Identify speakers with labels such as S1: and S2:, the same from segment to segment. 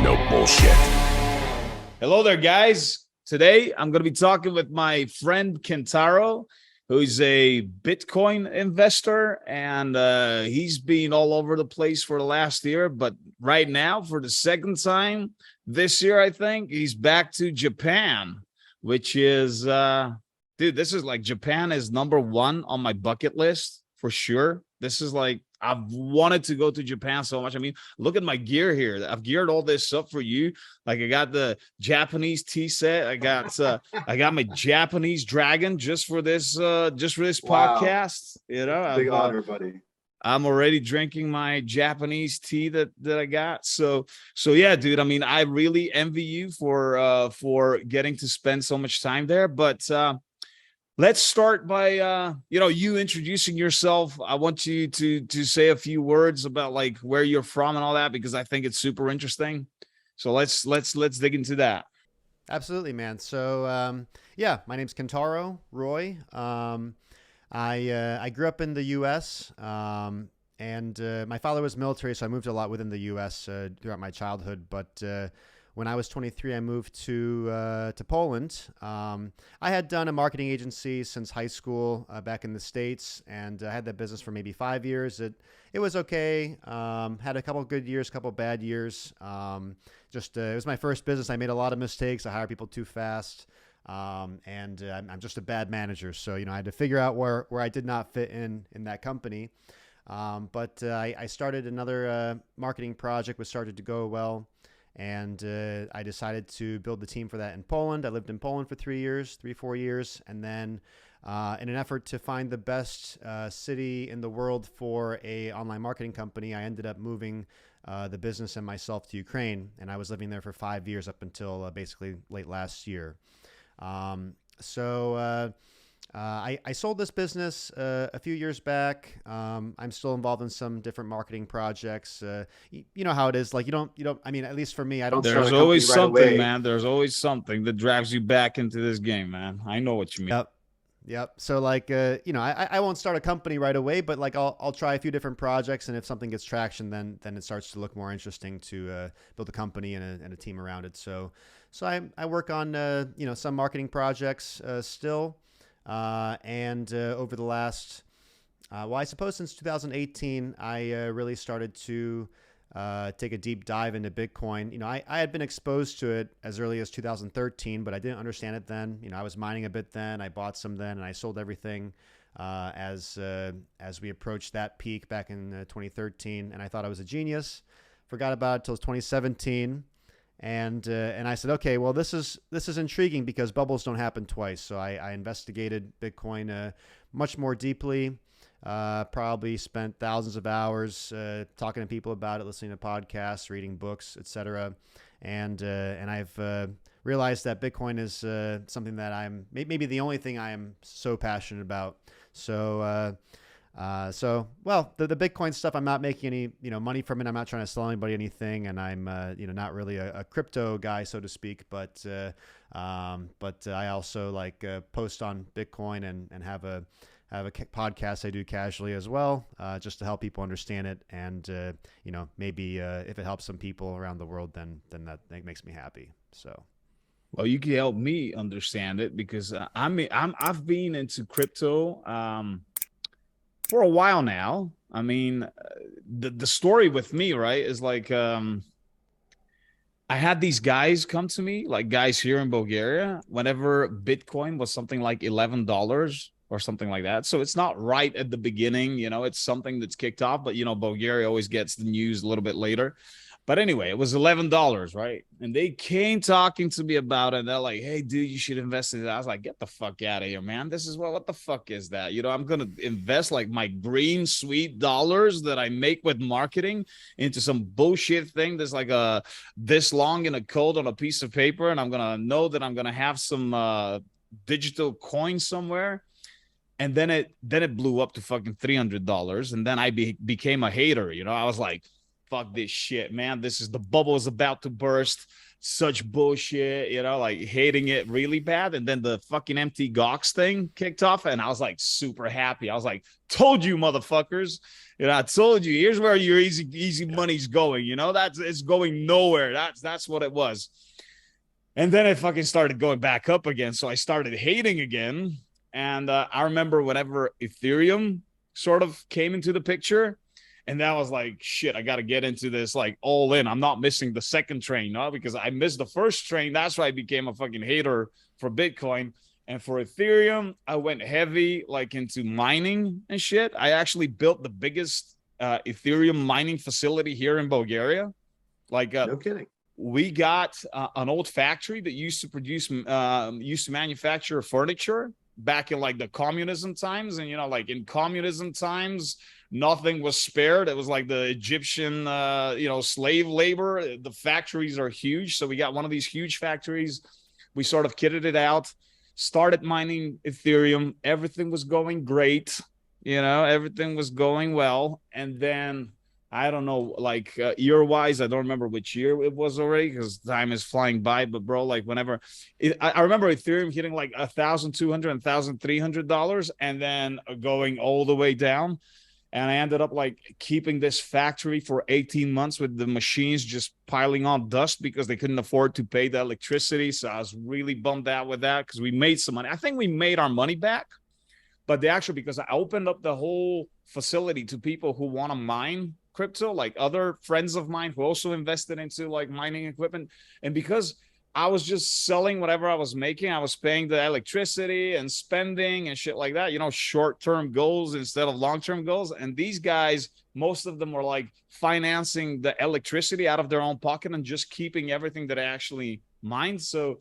S1: no bullshit.
S2: Hello there, guys. Today, I'm going to be talking with my friend Kentaro, who's a Bitcoin investor, and he's been all over the place for the last year. But right now, for the second time this year, I think, he's back to Japan, which is, dude, this is like Japan is number one on my bucket list for sure. This is like, I've wanted to go to Japan so much. I mean, look at my gear here. I've geared all this up for you. Like I got the Japanese tea set. I got my Japanese dragon just for this podcast. You know,
S3: Big honor, buddy.
S2: I'm already drinking my Japanese tea that I got. So yeah, dude. I mean, I really envy you for getting to spend so much time there. But let's start by you introducing yourself. I want you to say a few words about like where you're from and all that, because I think it's super interesting. So let's dig into that.
S4: Absolutely, man. So yeah, my name's Kentaro Roy. I grew up in the U.S. And my father was military, so I moved a lot within the U.S. Throughout my childhood. But when I was 23, I moved to Poland. I had done a marketing agency since high school back in the States, and I had that business for maybe 5 years. It was okay. Had a couple good years, couple bad years. It was my first business. I made a lot of mistakes. I hired people too fast, and I'm just a bad manager. So I had to figure out where I did not fit in that company. But I started another marketing project, which started to go well. And I decided to build the team for that in Poland. I lived in Poland for 4 years. And then in an effort to find the best city in the world for a online marketing company, I ended up moving the business and myself to Ukraine. And I was living there for 5 years up until basically late last year. I sold this business a few years back. I'm still involved in some different marketing projects. You know how it is. Like you don't. I mean, at least for me, I don't.
S2: There's always something, man. There's always something that drags you back into this game, man. I know what you mean.
S4: Yep. So like, I won't start a company right away, but like I'll try a few different projects, and if something gets traction, then it starts to look more interesting to build a company and a team around it. So I work on some marketing projects still. And over the last, I suppose since 2018, I really started to take a deep dive into Bitcoin. I had been exposed to it as early as 2013, but I didn't understand it then. I was mining a bit then. I bought some then, and I sold everything as we approached that peak back in 2013. And I thought I was a genius. Forgot about it till 2017. And I said, okay, well, this is intriguing because bubbles don't happen twice. So I investigated Bitcoin much more deeply. Probably spent thousands of hours talking to people about it, listening to podcasts, reading books, etc. And I've realized that Bitcoin is something that I'm maybe the only thing I am so passionate about. So the Bitcoin stuff, I'm not making any, money from it. I'm not trying to sell anybody anything, and I'm, not really a crypto guy, so to speak. But I also like post on Bitcoin and have a podcast I do casually as well, just to help people understand it. And maybe if it helps some people around the world, then that makes me happy. So.
S2: Well, you can help me understand it because I've been into crypto for a while now. I mean, the story with me, right, is like I had these guys come to me, like guys here in Bulgaria, whenever Bitcoin was something like $11 or something like that. So it's not right at the beginning, it's something that's kicked off, but Bulgaria always gets the news a little bit later. But anyway, it was $11, right? And they came talking to me about it. They're like, hey, dude, you should invest in it. I was like, get the fuck out of here, man. This is what the fuck is that? I'm going to invest like my green, sweet dollars that I make with marketing into some bullshit thing that's like this long in a code on a piece of paper. And I'm going to know that I'm going to have some digital coin somewhere. And then it blew up to fucking $300. And then I became a hater. I was like, fuck this shit, man. The bubble is about to burst. such bullshit, like hating it really bad. And then the fucking empty Gox thing kicked off, and I was like super happy. I was like, told you, motherfuckers. I told you, here's where your easy money's going. It's going nowhere. That's what it was. And then it fucking started going back up again. So I started hating again. And I remember whenever Ethereum sort of came into the picture, and that was like, shit, I got to get into this like all in. I'm not missing the second train, no, because I missed the first train. That's why I became a fucking hater for Bitcoin. And for Ethereum, I went heavy like into mining and shit. I actually built the biggest Ethereum mining facility here in Bulgaria. Like,
S1: no kidding.
S2: We got an old factory that used to manufacture furniture back in like the communism times. And, like in communism times, nothing was spared. It was like the Egyptian, slave labor. The factories are huge. So we got one of these huge factories. We sort of kitted it out, started mining Ethereum. Everything was going great. Everything was going well. And then I don't know, like year wise, I don't remember which year it was already because time is flying by. But bro, like whenever I remember Ethereum hitting like $1,200, $1,300 and then going all the way down. And I ended up like keeping this factory for 18 months with the machines just piling on dust because they couldn't afford to pay the electricity. So I was really bummed out with that because we made some money. I think we made our money back, but because I opened up the whole facility to people who want to mine crypto, like other friends of mine who also invested into like mining equipment. And because I was just selling whatever I was making, I was paying the electricity and spending and shit like that, short-term goals instead of long-term goals. And these guys, most of them were like financing the electricity out of their own pocket and just keeping everything that I actually mined. So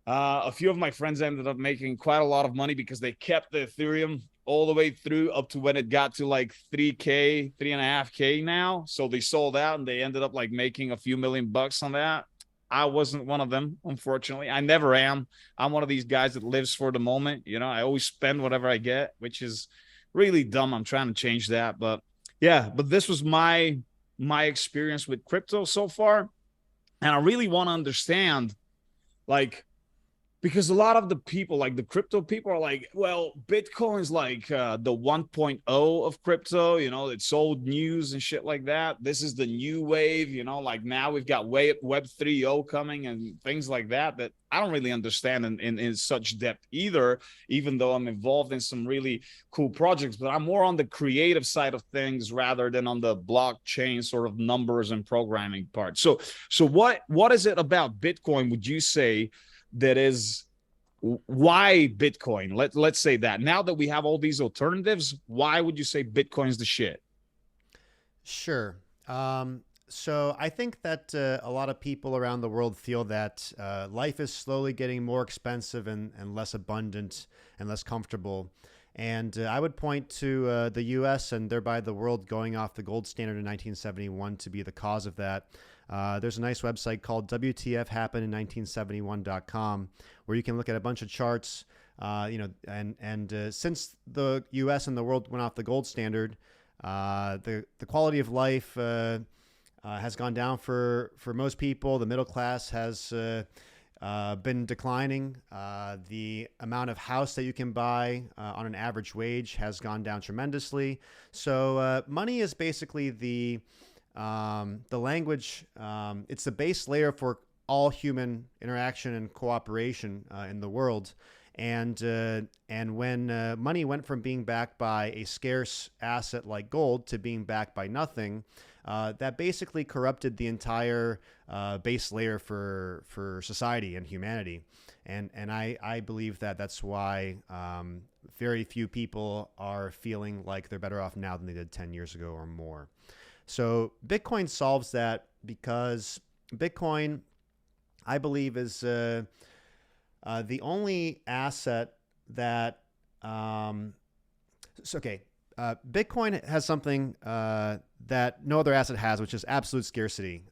S2: a few of my friends ended up making quite a lot of money because they kept the Ethereum all the way through up to when it got to like 3K, 3.5K now. So they sold out and they ended up like making a few $1,000,000 on that. I wasn't one of them, unfortunately. I never am. I'm one of these guys that lives for the moment. I always spend whatever I get, which is really dumb. I'm trying to change that. But yeah, but this was my experience with crypto so far. And I really want to understand, like, because a lot of the people, like the crypto people, are like, well, Bitcoin's like the 1.0 of crypto, it's old news and shit like that. This is the new wave, like now we've got Web 3.0 coming and things like that I don't really understand in such depth either, even though I'm involved in some really cool projects. But I'm more on the creative side of things rather than on the blockchain sort of numbers and programming part. So what is it about Bitcoin, would you say, that is why Bitcoin? Let's say that now that we have all these alternatives, why would you say Bitcoin's the shit?
S4: Sure. So I think that a lot of people around the world feel that life is slowly getting more expensive and less abundant and less comfortable. And I would point to the U.S. and thereby the world going off the gold standard in 1971 to be the cause of that. There's a nice website called WTFHappened1971.com where you can look at a bunch of charts, and since the U.S. and the world went off the gold standard, the quality of life has gone down for most people. The middle class has been declining. The amount of house that you can buy on an average wage has gone down tremendously. So money is basically the language. It's the base layer for all human interaction and cooperation in the world. And when money went from being backed by a scarce asset like gold to being backed by nothing, that basically corrupted the entire base layer for society and humanity. And I believe that that's why very few people are feeling like they're better off now than they did 10 years ago or more. So Bitcoin solves that Because Bitcoin, I believe, is the only asset that Bitcoin has something that no other asset has, which is absolute scarcity.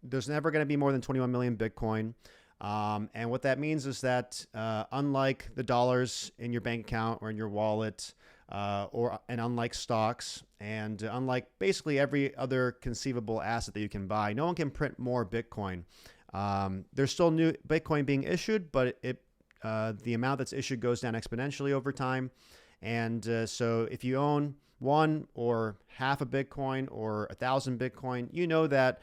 S4: There's never going to be more than 21 million Bitcoin. And what that means is that unlike the dollars in your bank account or in your wallet, and unlike stocks, and unlike basically every other conceivable asset that you can buy, no one can print more Bitcoin. There's still new Bitcoin being issued, but the amount that's issued goes down exponentially over time. And so if you own one or half a Bitcoin or 1,000 Bitcoin, you know that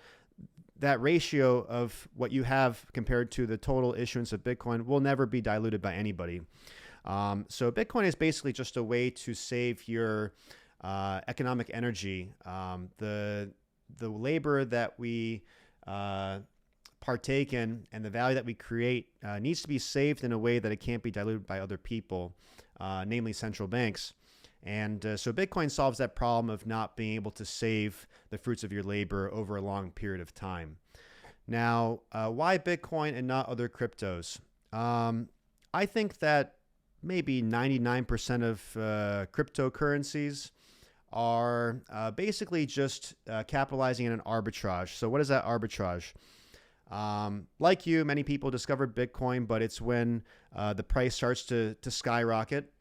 S4: that ratio of what you have compared to the total issuance of Bitcoin will never be diluted by anybody. So Bitcoin is basically just a way to save your economic energy. The labor that we partake in and the value that we create needs to be saved in a way that it can't be diluted by other people, namely central banks. And so Bitcoin solves that problem of not being able to save the fruits of your labor over a long period of time. Now, why Bitcoin and not other cryptos? I think that maybe 99% of cryptocurrencies are basically just capitalizing in an arbitrage. So what is that arbitrage? Like you, many people discovered Bitcoin, but it's when the price starts to skyrocket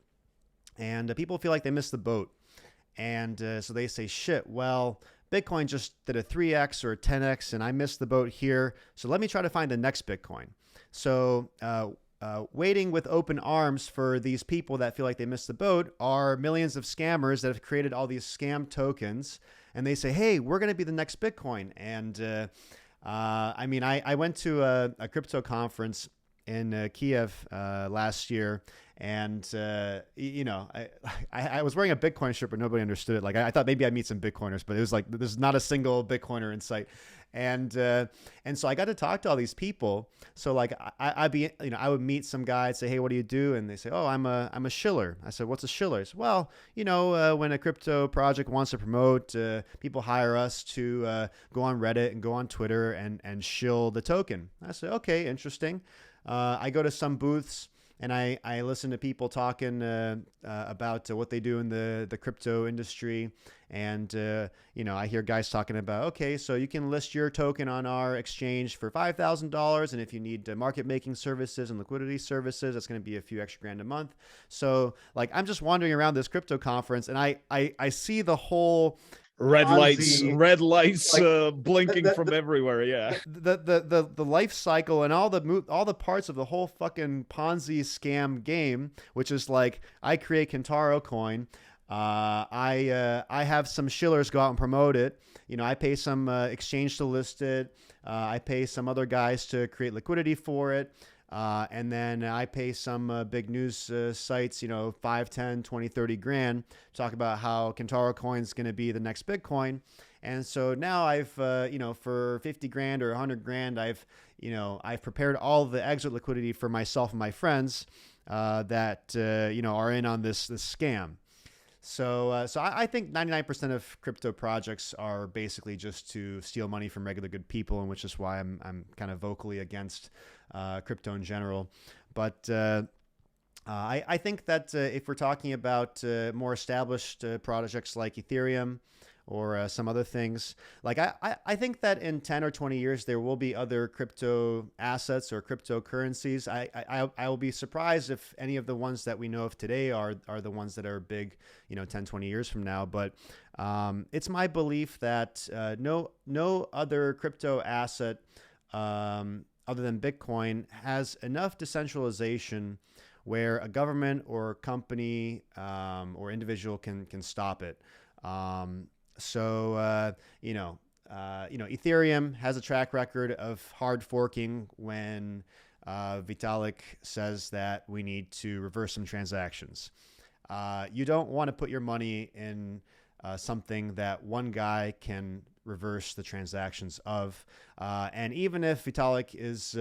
S4: and people feel like they missed the boat. And so they say, shit, well, Bitcoin just did a 3x or a 10x and I missed the boat here. So let me try to find the next Bitcoin. So waiting with open arms for these people that feel like they missed the boat are millions of scammers that have created all these scam tokens. And they say, hey, we're going to be the next Bitcoin. And I mean, I went to a crypto conference in Kiev last year. And, you know, I was wearing a Bitcoin shirt, but nobody understood it. Like, I thought maybe I'd meet some Bitcoiners, but it was like, there's not a single Bitcoiner in sight. And so I got to talk to all these people. So like, I would meet some guy and say, hey, what do you do? And they say, oh, I'm a shiller. I said, what's a shiller? I said, well, you know, when a crypto project wants to promote, people hire us to go on Reddit and go on Twitter and shill the token. I said, okay, interesting. I go to some booths and I listen to people talking about what they do in the crypto industry. And, you know, I hear guys talking about, okay, so you can list your token on our exchange for $5,000. And if you need market making services and liquidity services, that's going to be a few extra grand a month. So like, I'm just wandering around this crypto conference and I see the whole
S2: red lights
S4: like,
S2: blinking from everywhere. Yeah,
S4: the life cycle and all the parts of the whole fucking Ponzi scam game, which is like, I create Kentaro coin, I have some shillers go out and promote it, you know, I pay some exchange to list it, I pay some other guys to create liquidity for it, and then I pay some big news sites, you know, 5, 10, 20, 30 grand, talk about how Kentaro coin is going to be the next Bitcoin. And so now I've, you know, for 50 grand or 100 grand, I've prepared all the exit liquidity for myself and my friends that, you know, are in on this scam. So I think 99% of crypto projects are basically just to steal money from regular good people, and which is why I'm kind of vocally against crypto in general. But I think that if we're talking about more established projects like Ethereum or some other things, like I think that in 10 or 20 years there will be other crypto assets or cryptocurrencies. I will be surprised if any of the ones that we know of today are the ones that are big, you know, 10, 20 years from now. But it's my belief that no other crypto asset other than Bitcoin has enough decentralization where a government or company or individual can stop it. So Ethereum has a track record of hard forking when Vitalik says that we need to reverse some transactions. You don't want to put your money in something that one guy can reverse the transactions of. And even if Vitalik is,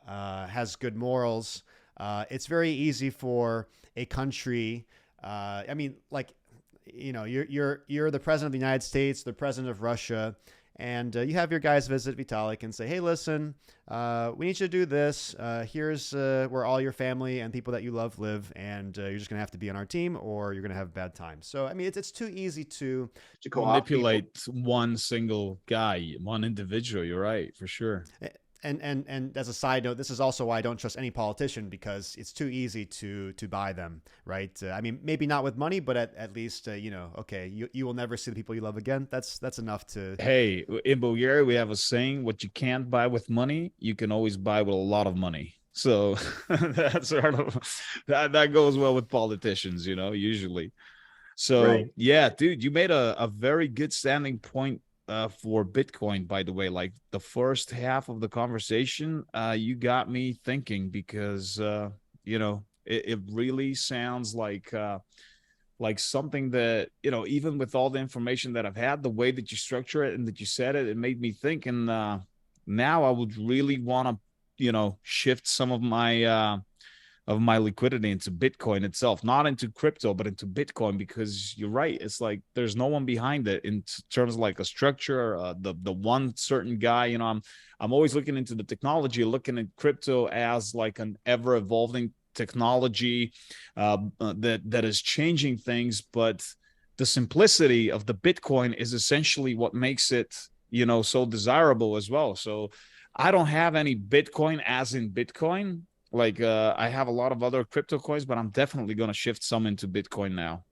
S4: has good morals, it's very easy for a country. You're the president of the United States, the president of Russia, and you have your guys visit Vitalik and say, hey, listen, we need you to do this. Here's where all your family and people that you love live, and you're just going to have to be on our team or you're going to have a bad time. So, I mean, it's too easy to
S2: manipulate one single guy, one individual. You're right, for sure.
S4: and as a side note, this is also why I don't trust any politician, because it's too easy to buy them, right? I mean, maybe not with money, but at least okay, you will never see the people you love again. That's enough to.
S2: Hey, in Bulgaria, we have a saying: "What you can't buy with money, you can always buy with a lot of money." So that's sort of that goes well with politicians, usually. So
S4: Right.
S2: yeah, dude, you made a very good standing point for Bitcoin, by the way. Like the first half of the conversation, you got me thinking because it really sounds like something that, even with all the information that I've had, the way that you structure it and that you said it, it made me think. And now I would really want to, shift some of my liquidity into Bitcoin itself, not into crypto, but into Bitcoin, because you're right. It's like there's no one behind it in terms of like a structure, the one certain guy. I'm always looking into the technology, looking at crypto as like an ever evolving technology that is changing things, but the simplicity of the Bitcoin is essentially what makes it, so desirable as well. So I don't have any Bitcoin as in Bitcoin. Like I have a lot of other crypto coins, but I'm definitely going to shift some into Bitcoin now.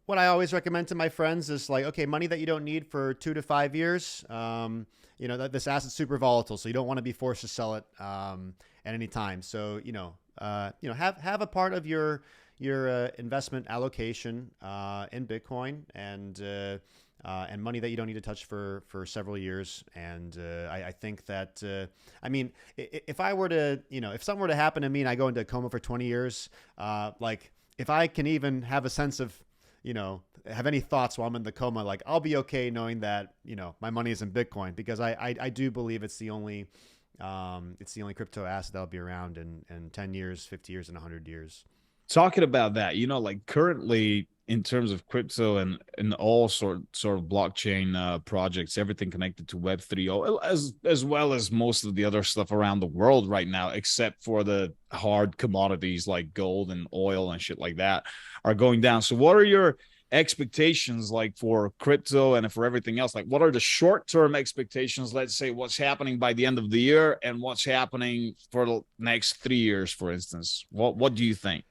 S4: What I always recommend to my friends is like, okay, money that you don't need for 2 to 5 years. That this asset's super volatile, so you don't want to be forced to sell it at any time. So have a part of your investment allocation in Bitcoin, and money that you don't need to touch for several years. And I think that I mean, if I were to, if something were to happen to me and I go into a coma for 20 years, like if I can even have a sense of, have any thoughts while I'm in the coma, like I'll be okay knowing that, my money is in Bitcoin, because I do believe it's the only crypto asset that'll be around in 10 years, 50 years, and 100 years.
S2: Talking about that, like currently in terms of crypto and all sort of blockchain projects, everything connected to Web 3, as well as most of the other stuff around the world right now, except for the hard commodities like gold and oil and shit like that, are going down. So what are your expectations like for crypto and for everything else? Like what are the short-term expectations? Let's say what's happening by the end of the year and what's happening for the next 3 years, for instance. What do you think?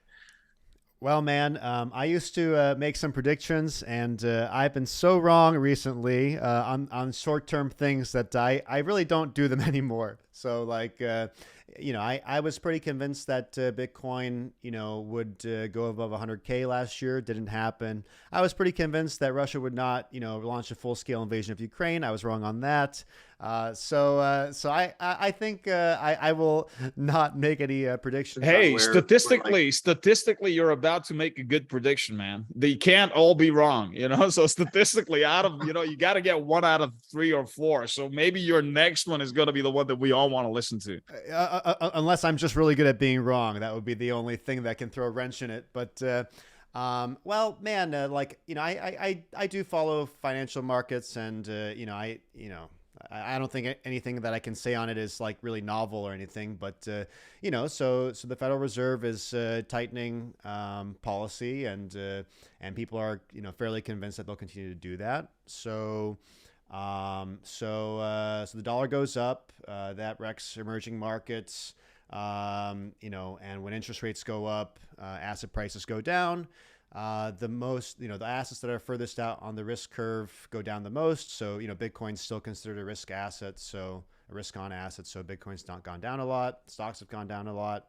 S4: Well, man, I used to make some predictions, and I've been so wrong recently on short term things that I really don't do them anymore. So, like, I was pretty convinced that Bitcoin, would go above 100K last year. Didn't happen. I was pretty convinced that Russia would not, launch a full scale invasion of Ukraine. I was wrong on that. So I think I will not make any predictions on
S2: Hey,
S4: where like.
S2: statistically, you're about to make a good prediction, man. They can't all be wrong, So statistically, out of you got to get one out of three or four. So maybe your next one is going to be the one that we all want to listen to.
S4: Unless I'm just really good at being wrong, that would be the only thing that can throw a wrench in it. But well, man, I do follow financial markets, and I don't think anything that I can say on it is like really novel or anything, but so the Federal Reserve is tightening policy, and people are fairly convinced that they'll continue to do that. So the dollar goes up, that wrecks emerging markets, and when interest rates go up, asset prices go down. The assets that are furthest out on the risk curve go down the most. So, Bitcoin's still considered a risk asset, so a risk on asset. So Bitcoin's not gone down a lot. Stocks have gone down a lot.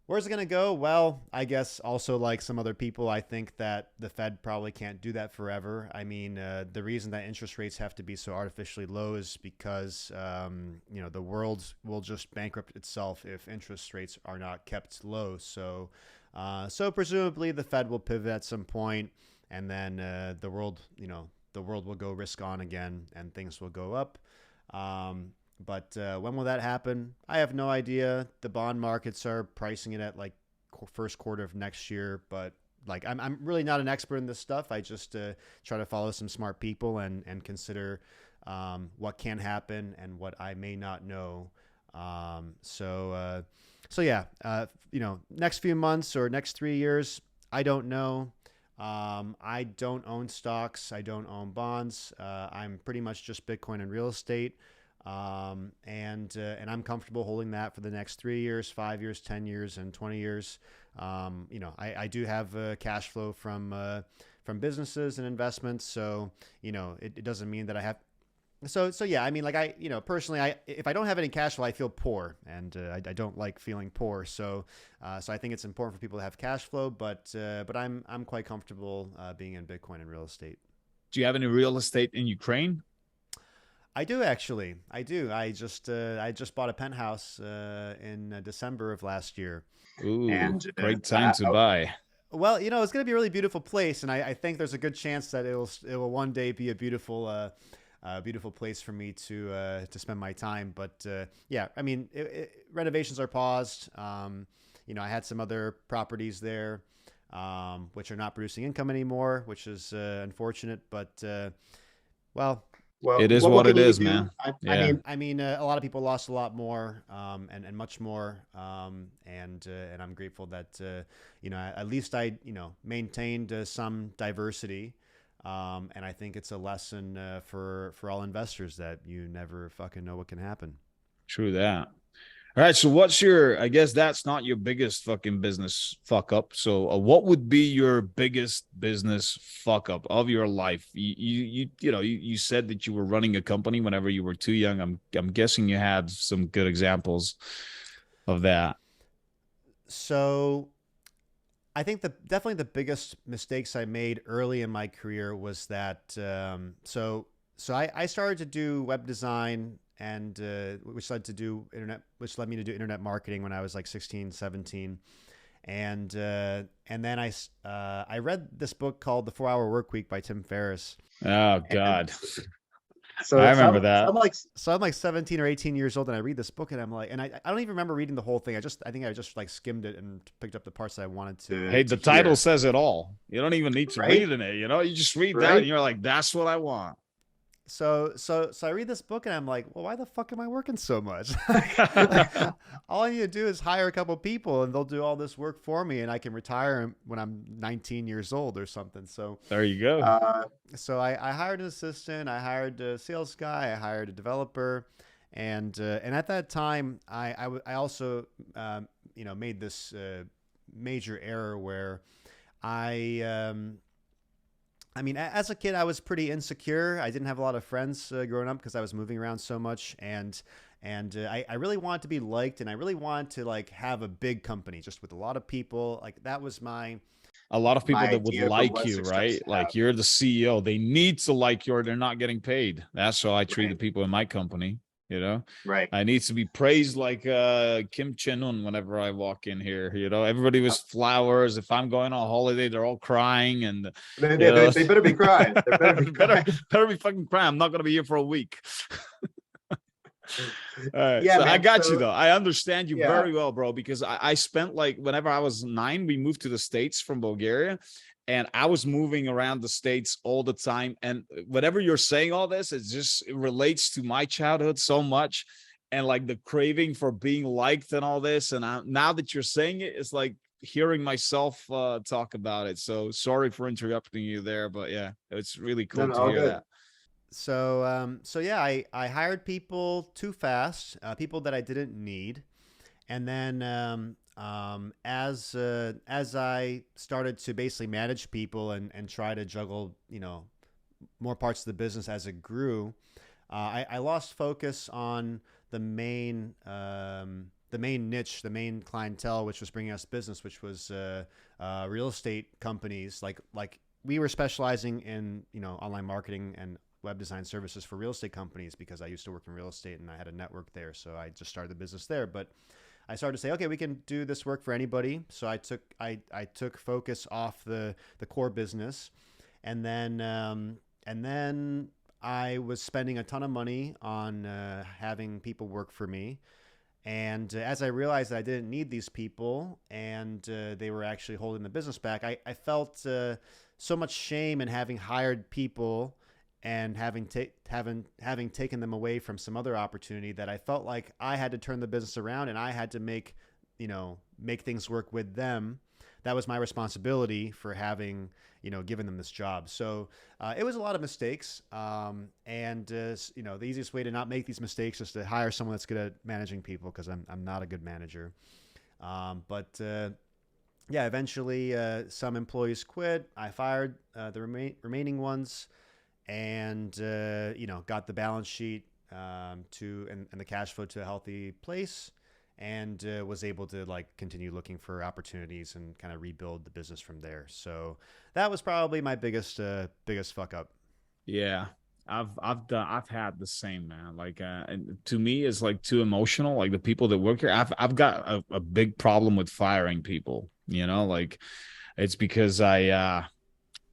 S4: Where's it going to go? Well, I guess also like some other people, I think that the Fed probably can't do that forever. I mean, the reason that interest rates have to be so artificially low is because, the world will just bankrupt itself if interest rates are not kept low. So presumably the Fed will pivot at some point, and then the world will go risk on again, and things will go up. But when will that happen? I have no idea. The bond markets are pricing it at like first quarter of next year, but like I'm really not an expert in this stuff. I just try to follow some smart people and consider what can happen and what I may not know. So yeah, next few months or next 3 years, I don't know. I don't own stocks. I don't own bonds. I'm pretty much just Bitcoin and real estate. And I'm comfortable holding that for the next 3 years, 5 years, 10 years, and 20 years. I do have cash flow from businesses and investments, so it doesn't mean that I have. So yeah, I mean, like personally, if I don't have any cash flow, I feel poor, and I don't like feeling poor. So I think it's important for people to have cash flow, but I'm quite comfortable being in Bitcoin and real estate.
S2: Do you have any real estate in Ukraine?
S4: I do actually. I do. I just bought a penthouse in December of last year.
S2: Ooh,
S1: And
S2: great time to buy.
S4: Well, it's going to be a really beautiful place, and I think there's a good chance that it will one day be a beautiful place for me to spend my time. But yeah, I mean, renovations are paused. I had some other properties there, which are not producing income anymore, which is unfortunate. But well,
S2: it is what it is, man. Yeah.
S4: I mean, a lot of people lost a lot more, and much more, and I'm grateful that at least I maintained some diversity, and I think it's a lesson for all investors that you never fucking know what can happen.
S2: True that. All right, so what's I guess that's not your biggest fucking business fuck up. So what would be your biggest business fuck up of your life? You said that you were running a company whenever you were too young. I'm guessing you had some good examples of that.
S4: So I think definitely the biggest mistakes I made early in my career was that so I started to do web design, and which led me to do internet marketing when I was like 16, 17. And then I read this book called The 4 Hour Workweek by Tim Ferriss.
S2: Oh God.
S1: So
S2: I remember that.
S4: I'm like 17 or 18 years old, and I read this book, and I'm like, and I don't even remember reading the whole thing. I think I just like skimmed it and picked up the parts that I wanted to.
S2: Hey, the title says it all. You don't even need to read in it. You just read that, and you're like, that's what I want.
S4: So I read this book, and I'm like, well, why the fuck am I working so much? All I need to do is hire a couple people, and they'll do all this work for me, and I can retire when I'm 19 years old or something. So
S2: there you go.
S4: So I hired an assistant, I hired a sales guy, I hired a developer, and at that time I also made this major error where I mean, as a kid, I was pretty insecure. I didn't have a lot of friends growing up because I was moving around so much, and I really wanted to be liked, and I really wanted to like have a big company just with a lot of people. Like that was
S2: a lot of people that would like you, right? Like you're the CEO. They need to like you, or they're not getting paid. That's how I treat the people in my company.
S1: Right.
S2: I need to be praised like Kim Chen-un whenever I walk in here. Everybody was flowers. If I'm going on holiday, they're all crying, and
S1: they better be crying. They
S2: better be fucking crying. I'm not going to be here for a week. All right. Yeah, so man, I got you though. I understand you very well, bro, because I spent like whenever I was 9, we moved to the States from Bulgaria. And I was moving around the States all the time. And whenever you're saying all this, it relates to my childhood so much. And like the craving for being liked and all this. And now that you're saying it, it's like hearing myself talk about it. So sorry for interrupting you there. But yeah, it's really cool to hear that.
S4: So yeah, I hired people too fast, people that I didn't need. And then as I started to basically manage people and try to juggle, more parts of the business as it grew, I lost focus on the main niche, the main clientele, which was bringing us business, which was real estate companies. Like we were specializing in online marketing and web design services for real estate companies because I used to work in real estate and I had a network there, so I just started the business there. But I started to say, okay, we can do this work for anybody. So I took focus off the core business, and then I was spending a ton of money on having people work for me. And as I realized that I didn't need these people, and they were actually holding the business back, I felt so much shame in having hired people and having taken them away from some other opportunity that I felt like I had to turn the business around and I had to make things work with them. that was my responsibility for having, given them this job. So it was a lot of mistakes. The easiest way to not make these mistakes is to hire someone that's good at managing people, because I'm not a good manager. Eventually some employees quit. I fired the remaining ones, and got the balance sheet and the cash flow to a healthy place, and was able to continue looking for opportunities and kind of rebuild the business from there. So that was probably my biggest fuck up.
S2: Yeah. I've had the same, man. And to me, it's too emotional. Like the people that work here, I've got a big problem with firing people. It's because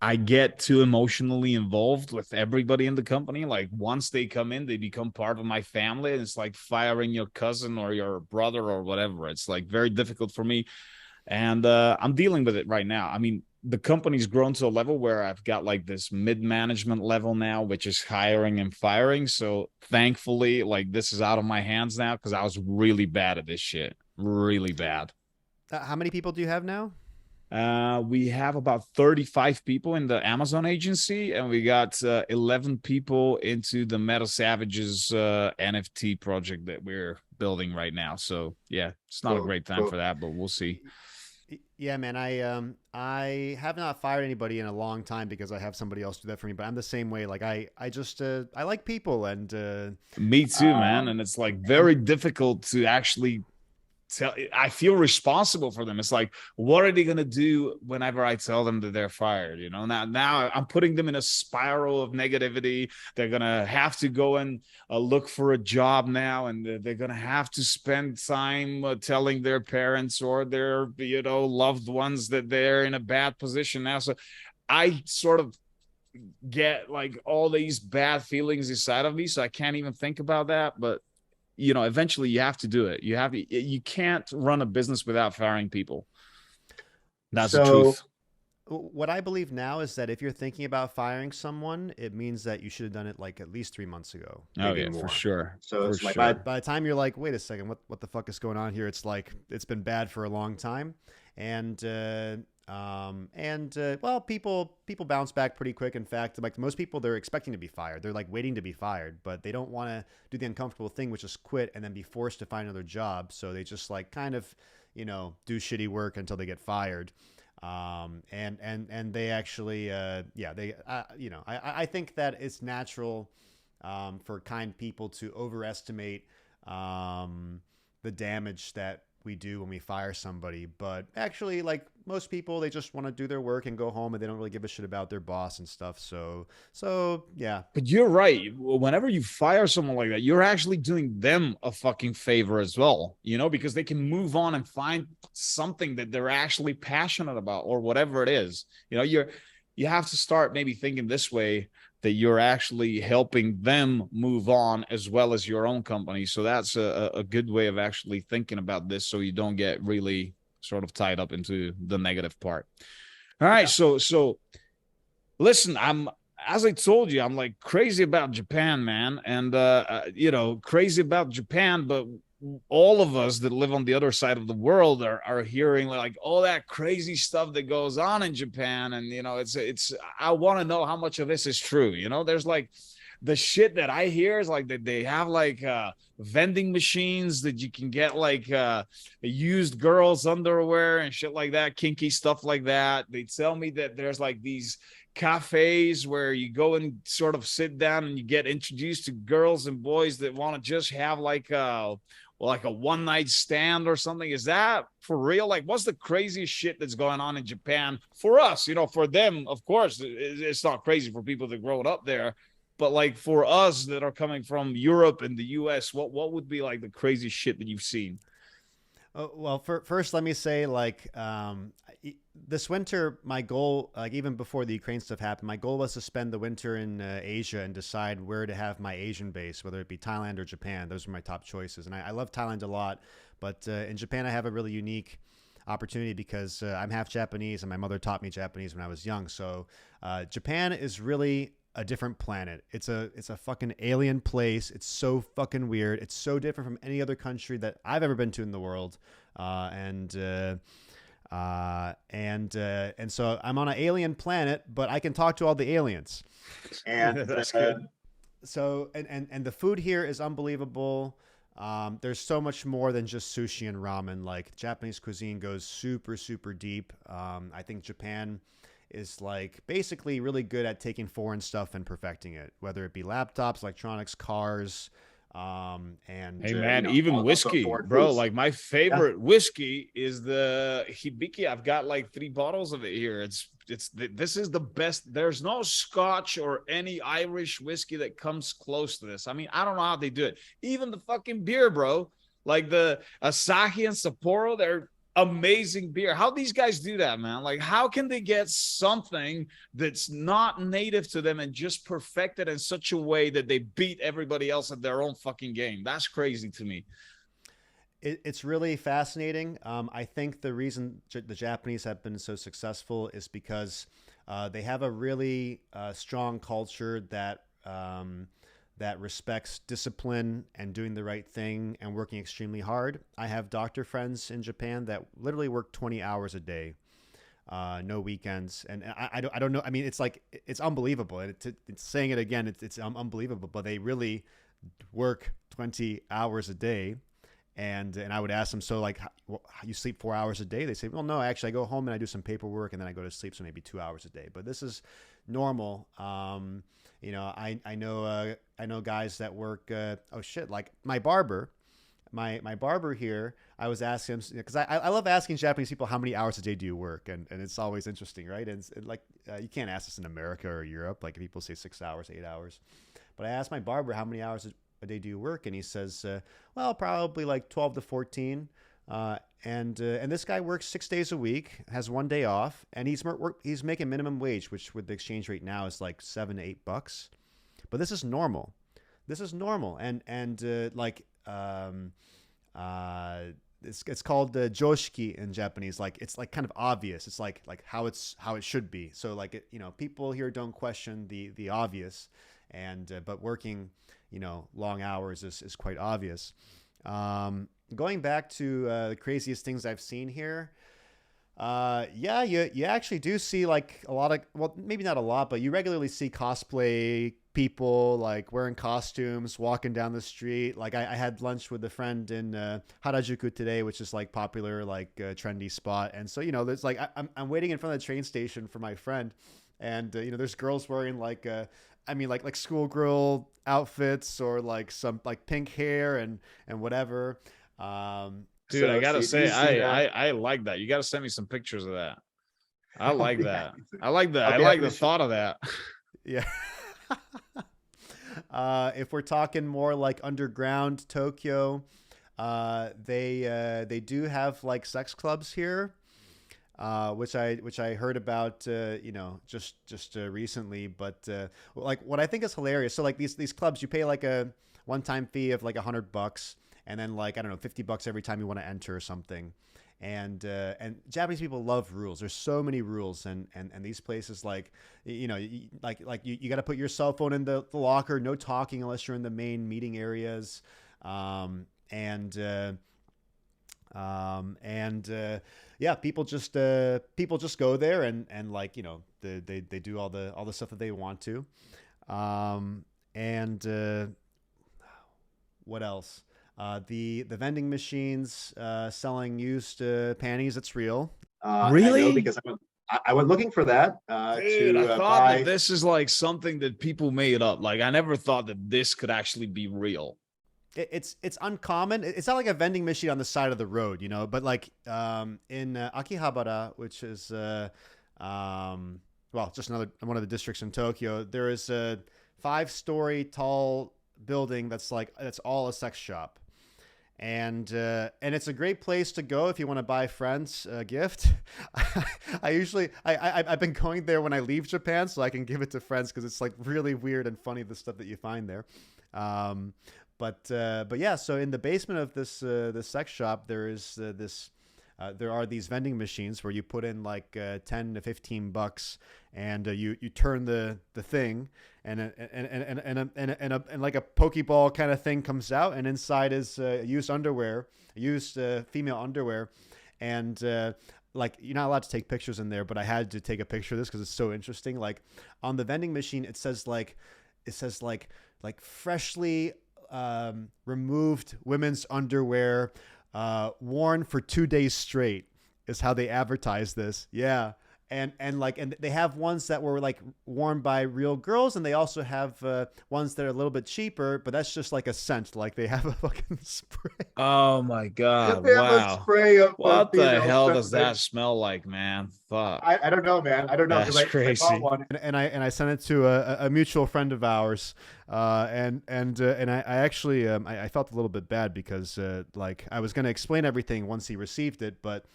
S2: I get too emotionally involved with everybody in the company. Like once they come in, they become part of my family. And it's like firing your cousin or your brother or whatever. It's very difficult for me. And I'm dealing with it right now. I mean, the company's grown to a level where I've got this mid-management level now, which is hiring and firing. So thankfully, this is out of my hands now, because I was really bad at this shit. Really bad.
S4: How many people do you have now?
S2: We have about 35 people in the Amazon agency, and we got 11 people into the Metal Savages NFT project that we're building right now. So yeah, it's not a great time for that, but we'll see.
S4: Yeah, man. I have not fired anybody in a long time because I have somebody else do that for me. But I'm the same way. I like people, and
S2: me too, man. And it's very difficult to actually I feel responsible for them. It's what are they going to do whenever I tell them that they're fired? Now I'm putting them in a spiral of negativity. They're going to have to go and look for a job now. And they're going to have to spend time telling their parents or their, loved ones that they're in a bad position now. So I sort of get all these bad feelings inside of me. So I can't even think about that. But eventually you have to do it. You can't run a business without firing people. That's the truth.
S4: What I believe now is that if you're thinking about firing someone, it means that you should have done it at least 3 months ago.
S2: Oh yeah, more. For sure.
S1: So
S2: it's
S1: by
S4: the time you're wait a second, what the fuck is going on here? It's it's been bad for a long time. And people bounce back pretty quick. In fact, most people, they're expecting to be fired. They're waiting to be fired, but they don't want to do the uncomfortable thing, which is quit and then be forced to find another job. So they just kind of, do shitty work until they get fired. And they actually, I think that it's natural, for kind people to overestimate, the damage that we do when we fire somebody. But actually, most people, they just want to do their work and go home, and they don't really give a shit about their boss and stuff. So yeah.
S2: But you're right. Whenever you fire someone like that, you're actually doing them a fucking favor as well, because they can move on and find something that they're actually passionate about or whatever it is. You have to start maybe thinking this way, that you're actually helping them move on as well as your own company. So that's a good way of actually thinking about this, so you don't get really sort of tied up into the negative part. All right. So listen, as I told you, I'm crazy about Japan, man. And, crazy about Japan, but all of us that live on the other side of the world are hearing all that crazy stuff that goes on in Japan. And, it's, I want to know how much of this is true. There's the shit that I hear is that they have vending machines that you can get used girls' underwear and shit like that, kinky stuff like that. They tell me that there's these cafes where you go and sort of sit down and you get introduced to girls and boys that want to just have a one-night stand or something. Is that for real? What's the craziest shit that's going on in Japan for us? For them, of course, it's not crazy for people that grown up there. But for us that are coming from Europe and the US, what would be the crazy shit that you've seen?
S4: Well, first, let me say, this winter, my goal, even before the Ukraine stuff happened, my goal was to spend the winter in Asia and decide where to have my Asian base, whether it be Thailand or Japan. Those are my top choices. And I love Thailand a lot, but in Japan, I have a really unique opportunity because I'm half Japanese and my mother taught me Japanese when I was young. So Japan is really a different planet. It's a fucking alien place. It's so fucking weird. It's so different from any other country that I've ever been to in the world. And so I'm on an alien planet, but I can talk to all the aliens.
S1: And
S2: That's good.
S4: So and the food here is unbelievable. There's so much more than just sushi and ramen. Like Japanese cuisine goes super, super deep. I think Japan is like basically really good at taking foreign stuff and perfecting it, whether it be laptops, electronics, cars, and
S2: Hey man,
S1: you know,
S2: even
S1: also
S2: whiskey,
S1: foreign
S2: bro.
S1: foods.
S2: Like my favorite whiskey is the Hibiki. I've got like 3 bottles of it here. This is the best. There's no Scotch or any Irish whiskey that comes close to this. I mean, I don't know how they do it. Even the fucking beer, bro. Like the Asahi and Sapporo, they're amazing beer. How these guys do that, man? Like, how can they get something that's not native to them and just perfect it in such a way that they beat everybody else at their own fucking game? That's crazy to me.
S4: It's really fascinating. I think the reason the Japanese have been so successful is because they have a really strong culture that respects discipline and doing the right thing and working extremely hard. I have doctor friends in Japan that literally work 20 hours a day, no weekends. And I don't know. I mean, it's like, it's unbelievable. It's saying it again, it's unbelievable, but they really work 20 hours a day. And I would ask them, so like, you sleep 4 hours a day? They say, well, no, actually I go home and I do some paperwork and then I go to sleep. So maybe 2 hours a day, but this is normal. You know, I know guys that work, like my barber here, I was asking him, because I love asking Japanese people, how many hours a day do you work? And it's always interesting, right? And like, you can't ask this in America or Europe. Like people say 6 hours, 8 hours. But I asked my barber, how many hours a day do you work? And he says, well, probably like 12 to 14. And this guy works 6 days a week, has 1 day off, and he's making minimum wage, which with the exchange rate now is like $7 to $8. But this is normal. This is normal, and it's called joshiki in Japanese. Like it's like kind of obvious. It's like how it should be. So like people here don't question the obvious, and but working long hours is quite obvious. Going back to the craziest things I've seen here, you actually do see like a lot of, well, maybe not a lot, but you regularly see cosplay people like wearing costumes, walking down the street. Like I had lunch with a friend in Harajuku today, which is like popular, like trendy spot. And so, there's like, I'm waiting in front of the train station for my friend. And, there's girls wearing like, like schoolgirl outfits or like some like pink hair and whatever.
S2: Dude,
S1: So
S2: I gotta say,
S1: that?
S2: I like that. You gotta send me some pictures of that. I like that.
S1: Yeah.
S2: I like that.
S1: I'll
S2: I
S1: be
S2: like
S1: happy
S2: the
S1: to
S2: thought of that.
S4: Yeah. If we're talking more like underground Tokyo, they do have like sex clubs here, which I heard about, just recently. But like what I think is hilarious. So like these clubs, you pay like a one-time fee of like $100, and then like I don't know, $50 every time you want to enter or something. And Japanese people love rules. There's so many rules, and these places like you got to put your cell phone in the locker. No talking unless you're in the main meeting areas. Yeah, people just go there and like they do all the stuff that they want to. What else? The vending machines selling used panties. It's real.
S2: Really?
S1: I know because I was looking for that
S2: Dude, I
S1: to
S2: thought
S1: buy.
S2: that this is like something that people made up. Like I never thought that this could actually be real.
S4: It's uncommon. It's not like a vending machine on the side of the road, but like in Akihabara, which is just another one of the districts in Tokyo, there is a 5-story tall building that's all a sex shop. And it's a great place to go if you want to buy friends a gift. I've been going there when I leave Japan so I can give it to friends because it's like really weird and funny, the stuff that you find there. But yeah, so in the basement of this sex shop, there is there are these vending machines where you put in like $10 to $15, and you turn the thing, and like a Pokeball kind of thing comes out, and inside is used female underwear, And like you're not allowed to take pictures in there, but I had to take a picture of this because it's so interesting. Like on the vending machine, it says like freshly removed women's underwear, worn for 2 days straight, is how they advertise this. Yeah. And they have ones that were like worn by real girls, and they also have ones that are a little bit cheaper, but that's just like a scent. Like they have a fucking spray.
S2: Oh my
S1: If
S2: God.
S1: they have a
S2: Wow.
S1: spray of
S2: What the
S1: female
S2: hell does
S1: semen,
S2: that smell like, man? Fuck.
S1: I don't know, man. I don't know, because
S2: That's
S1: I bought
S2: crazy.
S1: one.
S4: And I sent it to a mutual friend of ours, and I actually I felt a little bit bad because like I was gonna explain everything once he received it, but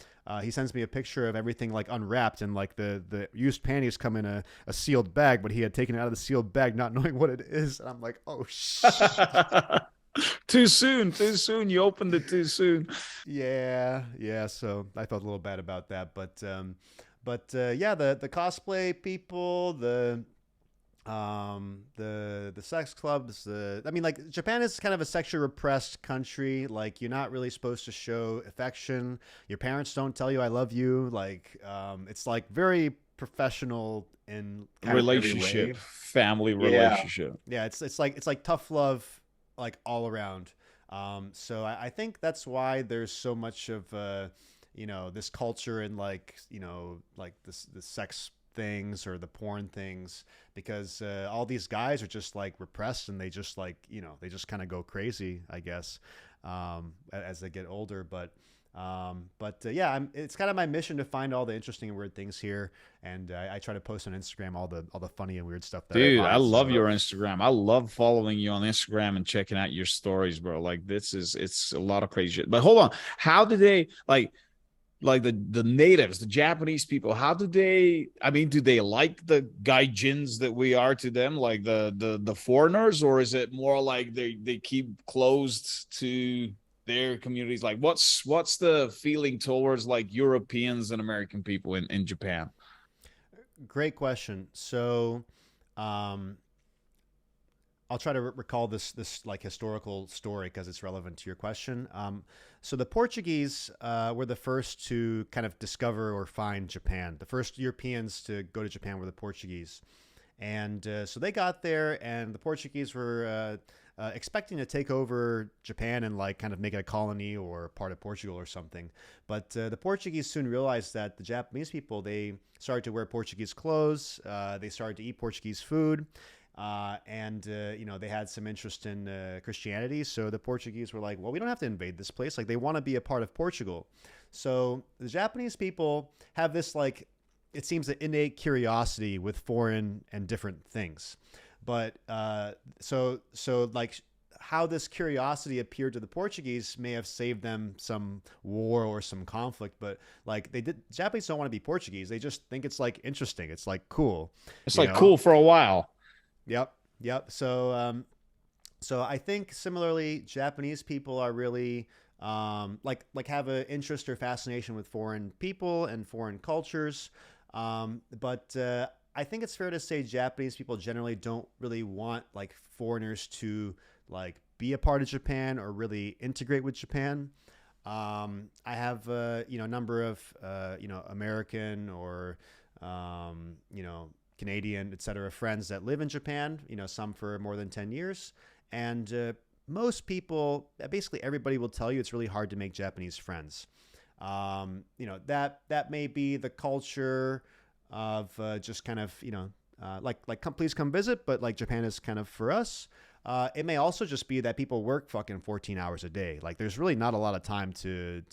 S4: he sends me a picture of everything like unwrapped, and like the used panties come in a sealed bag, but he had taken it out of the sealed bag not knowing what it is, and I'm like, oh shit.
S2: Too soon. You opened it too soon.
S4: Yeah. So I felt a little bad about that, but yeah, the cosplay people, the sex clubs, I mean, like Japan is kind of a sexually repressed country. Like you're not really supposed to show affection. Your parents don't tell you I love you. Like it's like very professional in kind of every way.
S2: Relationship, family
S1: Yeah.
S2: relationship.
S4: Yeah, it's like tough love, like all around. So I think that's why there's so much of this culture and like like the sex things or the porn things, because all these guys are just like repressed, and they just like they just kind of go crazy, I guess, as they get older. But yeah, it's kind of my mission to find all the interesting and weird things here, and I try to post on Instagram all the funny and weird stuff that
S2: Dude,
S4: I
S2: I
S4: find.
S2: love
S4: So-
S2: your Instagram. I love following you on Instagram and checking out your stories, bro. Like it's a lot of crazy shit. But hold on, how did they like the natives, the Japanese people? How do they? I mean, do they like the gaijins that we are to them, like the foreigners, or is it more like they keep closed to their communities? Like, what's the feeling towards like Europeans and American people in Japan?
S4: Great question. So, I'll try to recall this like historical story because it's relevant to your question. So the Portuguese were the first to kind of discover or find Japan. The first Europeans to go to Japan were the Portuguese, and so they got there, and the Portuguese were expecting to take over Japan and like kind of make it a colony or part of Portugal or something. But the Portuguese soon realized that the Japanese people, they started to wear Portuguese clothes. They started to eat Portuguese food. And they had some interest in Christianity. So the Portuguese were like, well, we don't have to invade this place. Like they want to be a part of Portugal. So the Japanese people have this, like, it seems, an innate curiosity with foreign and different things. But so like how this curiosity appeared to the Portuguese may have saved them some war or some conflict. But like Japanese don't want to be Portuguese. They just think it's like interesting. It's like cool.
S2: It's like cool for a while.
S4: Yep. So I think similarly, Japanese people are really like have an interest or fascination with foreign people and foreign cultures. But I think it's fair to say Japanese people generally don't really want like foreigners to like be a part of Japan or really integrate with Japan. I have a number of American or Canadian, etc., friends that live in Japan, some for more than 10 years. And most people, basically everybody will tell you it's really hard to make Japanese friends. That may be the culture of just kind of, please come visit, but like Japan is kind of for us. It may also just be that people work fucking 14 hours a day. Like there's really not a lot of time to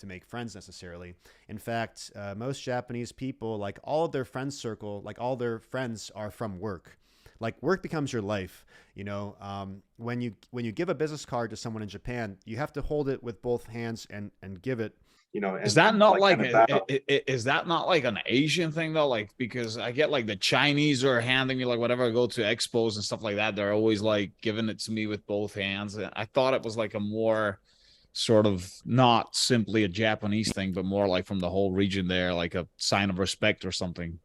S4: make friends necessarily. In fact, most Japanese people, like all of their friends circle, like all their friends are from work. Like work becomes your life. When you give a business card to someone in Japan, you have to hold it with both hands and give it.
S2: Is that not like
S1: kind of
S2: is that not like an Asian thing though? Like, because I get like the Chinese are handing me like whatever, I go to expos and stuff like that, they're always like giving it to me with both hands. I thought it was like a more sort of not simply a Japanese thing, but more like from the whole region there, like a sign of respect or something.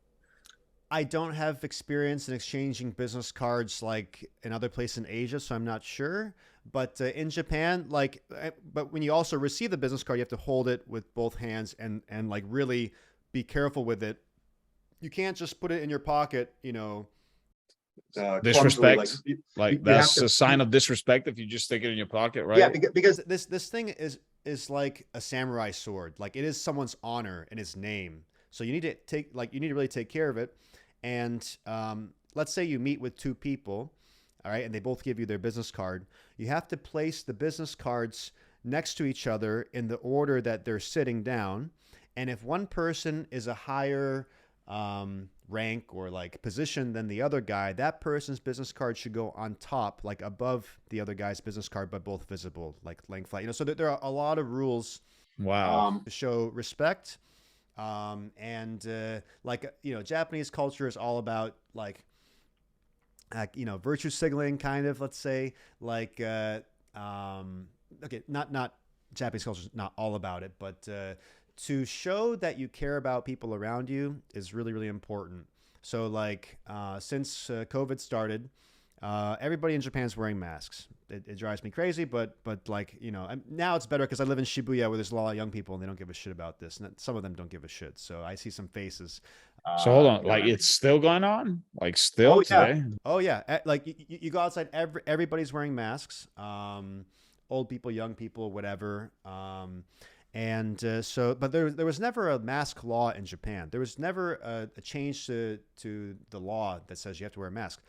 S4: I don't have experience in exchanging business cards like in other places in Asia, so I'm not sure. But in Japan, but when you also receive the business card, you have to hold it with both hands and like really be careful with it. You can't just put it in your pocket,
S1: clumsily,
S2: Disrespect.
S1: you have
S2: That's
S1: to,
S2: a sign of disrespect if you just stick it in your pocket, right?
S1: yeah, because
S4: This thing is like a samurai sword. Like it is someone's honor and his name. So you need to really take care of it. And let's say you meet with two people, all right, and they both give you their business card. You have to place the business cards next to each other in the order that they're sitting down. And if one person is a higher rank or like position than the other guy, that person's business card should go on top, like above the other guy's business card, but both visible, like laying flat. So there are a lot of rules
S2: Wow.
S4: to show respect. Japanese culture is all about virtue signaling, kind of, let's say, not Japanese culture is not all about it, but to show that you care about people around you is really, really important. So since COVID started, everybody in Japan is wearing masks. It drives me crazy, but now it's better because I live in Shibuya where there's a lot of young people and they don't give a shit about this. And some of them don't give a shit. So I see some faces.
S2: So hold on, like it's still going on, like still
S1: Oh, yeah.
S2: today.
S4: Oh yeah, you go outside, everybody's wearing masks. Old people, young people, whatever. But there was never a mask law in Japan. There was never a change to the law that says you have to wear a mask.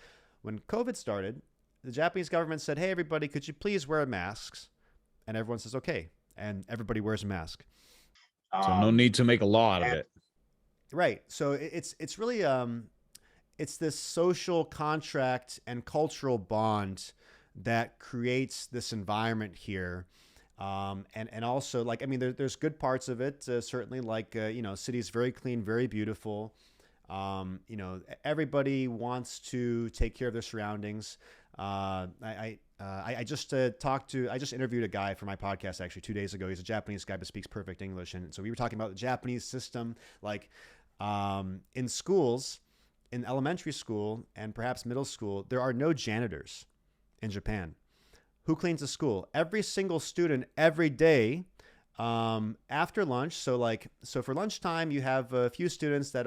S4: When COVID started, the Japanese government said, "Hey, everybody, could you please wear masks?" And everyone says, "Okay," and everybody wears a mask.
S2: So no need to make a law out of it.
S4: Right. So it's really it's this social contract and cultural bond that creates this environment here. And also there's good parts of it. Certainly city's very clean, very beautiful. Everybody wants to take care of their surroundings. I just interviewed a guy for my podcast actually 2 days ago. He's a Japanese guy but speaks perfect English, and so we were talking about the Japanese system, in schools, in elementary school and perhaps middle school, there are no janitors in Japan. Who cleans the school? Every single student every day after lunch. So for lunchtime, you have a few students that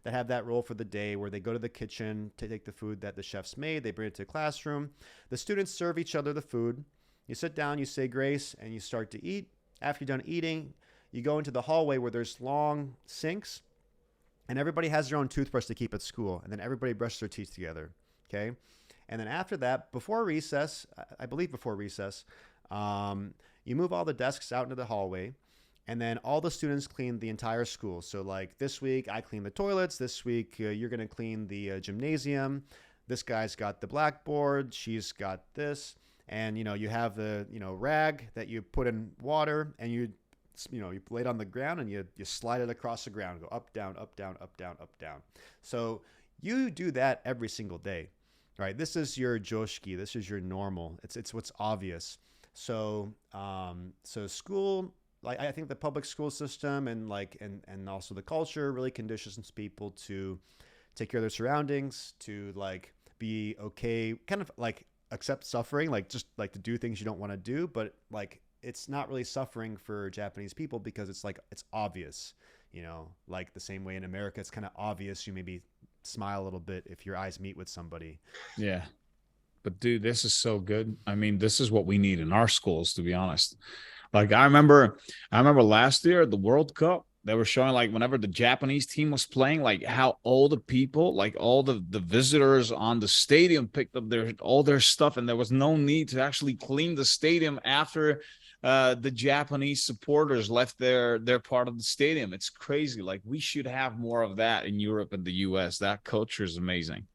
S4: have that role for the day where they go to the kitchen to take the food that the chefs made. They bring it to the classroom. The students serve each other the food. You sit down, you say grace, and you start to eat. After you're done eating, you go into the hallway where there's long sinks, and everybody has their own toothbrush to keep at school, and then everybody brushes their teeth together. Okay. And then after that, before recess, you move all the desks out into the hallway, and then all the students clean the entire school. So this week, I clean the toilets. This week, you're going to clean the gymnasium. This guy's got the blackboard. She's got this. And, you have the, rag that you put in water, and you lay it on the ground, and you slide it across the ground, go up, down, up, down, up, down, up, down. So you do that every single day. Right, this is your joshiki. This is your normal. It's what's obvious. So school, I think the public school system and also the culture really conditions people to take care of their surroundings, to be okay, kind of accept suffering, just to do things you don't want to do, but it's not really suffering for Japanese people because it's obvious, the same way in America it's kind of obvious you maybe smile a little bit if your eyes meet with somebody.
S2: Yeah. But dude, this is so good. I mean, this is what we need in our schools, to be honest. I remember last year at the World Cup, they were showing whenever the Japanese team was playing, how all the people, all the visitors on the stadium picked up all their stuff, and there was no need to actually clean the stadium after the Japanese supporters left their part of the stadium. It's crazy. We should have more of that in Europe and the US. That culture is amazing.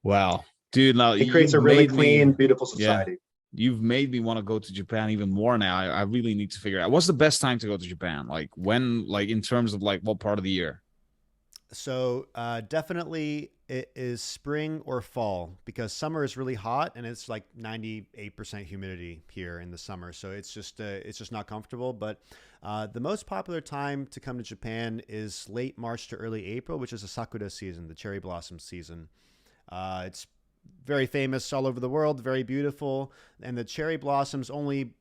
S2: Wow. Dude, now
S1: it creates a really clean, beautiful society.
S2: Yeah, you've made me want to go to Japan even more now. I really need to figure out what's the best time to go to Japan. When, in terms of what part of the year?
S4: So definitely it is spring or fall, because summer is really hot and it's 98% humidity here in the summer. So it's just not comfortable. But The most popular time to come to Japan is late March to early April, which is the sakura season, the cherry blossom season. It's very famous all over the world, very beautiful, and the cherry blossoms only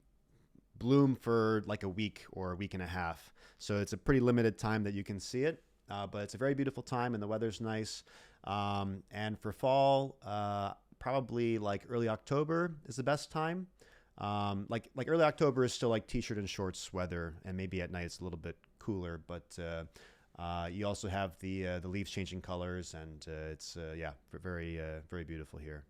S4: bloom for like a week or a week and a half. So it's a pretty limited time that you can see it, but it's a very beautiful time and the weather's nice. And for fall, probably like early October is the best time. Like early October is still like t-shirt and shorts weather, and maybe at night it's a little bit cooler, but you also have the leaves changing colors, and it's very beautiful here.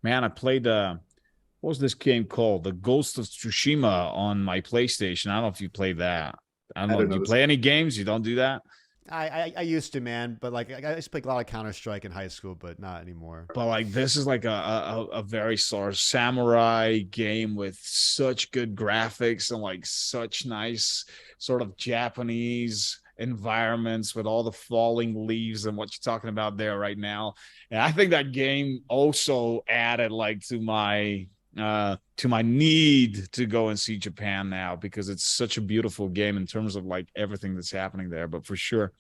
S2: Man, I played what was this game called? The Ghost of Tsushima on my PlayStation. I don't know if you played that. I don't know. Do you play any games? You don't do that?
S4: I used to, man, but like I used to play a lot of Counter-Strike in high school, but not anymore.
S2: But like this is like a very sort of samurai game with such good graphics and like such nice sort of Japanese environments with all the falling leaves and what you're talking about there right now. And I think that game also added like to my need to go and see Japan now, because it's such a beautiful game in terms of like everything that's happening there. But for sure.